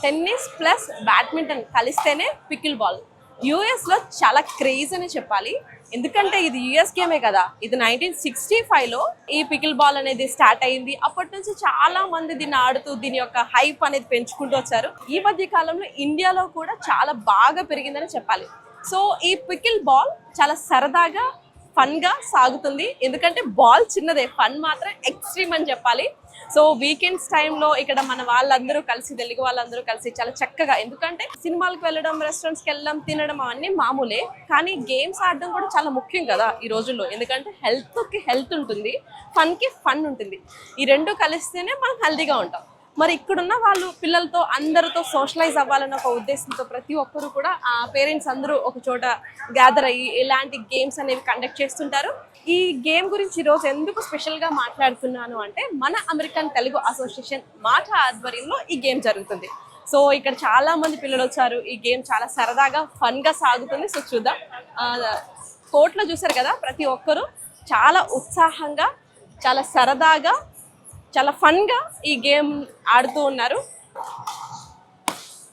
Tennis plus badminton కలిస్తేనే pickle ball. యూఎస్లో చాలా క్రేజ్ అని చెప్పాలి, ఎందుకంటే ఇది యూఎస్ గేమే కదా. ఇది 1965లో ఈ పికిల్ బాల్ అనేది స్టార్ట్ అయింది. అప్పటి నుంచి చాలా మంది దీన్ని ఆడుతూ దీని యొక్క హైప్ అనేది పెంచుకుంటూ వచ్చారు. ఈ మధ్య కాలంలో ఇండియాలో కూడా చాలా బాగా పెరిగిందని చెప్పాలి. సో ఈ పికిల్ బాల్ చాలా సరదాగా ఫన్గా సాగుతుంది, ఎందుకంటే బాల్ చిన్నదే, ఫన్ మాత్రం ఎక్స్ట్రీమ్ అని చెప్పాలి. సో వీకెండ్స్ టైంలో ఇక్కడ మన వాళ్ళందరూ కలిసి, తెలుగు వాళ్ళందరూ కలిసి చాలా చక్కగా, ఎందుకంటే సినిమాలకు వెళ్ళడం, రెస్టారెంట్స్కి వెళ్ళడం, తినడం అవన్నీ మామూలే, కానీ గేమ్స్ ఆడడం కూడా చాలా ముఖ్యం కదా ఈ రోజుల్లో. ఎందుకంటే హెల్త్కి హెల్త్ ఉంటుంది, ఫన్కి ఫన్ ఉంటుంది. ఈ రెండు కలిస్తేనే మనం హెల్తీగా ఉంటాం. మరి ఇక్కడున్న వాళ్ళు పిల్లలతో అందరితో సోషలైజ్ అవ్వాలన్న ఒక ఉద్దేశంతో ప్రతి ఒక్కరు కూడా ఆ పేరెంట్స్ అందరూ ఒక చోట గ్యాదర్ అయ్యి ఇలాంటి గేమ్స్ అనేవి కండక్ట్ చేస్తుంటారు. ఈ గేమ్ గురించి ఈరోజు ఎందుకు స్పెషల్గా మాట్లాడుతున్నాను అంటే, మన అమెరికన్ తెలుగు అసోసియేషన్ మాట ఆధ్వర్యంలో ఈ గేమ్ జరుగుతుంది. సో ఇక్కడ చాలా మంది పిల్లలు వచ్చారు. ఈ గేమ్ చాలా సరదాగా ఫన్గా సాగుతుంది. సో చూద్దాం. కోర్టులో చూసారు కదా, ప్రతి ఒక్కరూ చాలా ఉత్సాహంగా, చాలా సరదాగా, చాలా ఫన్గా ఈ గేమ్ ఆడుతూ ఉన్నారు.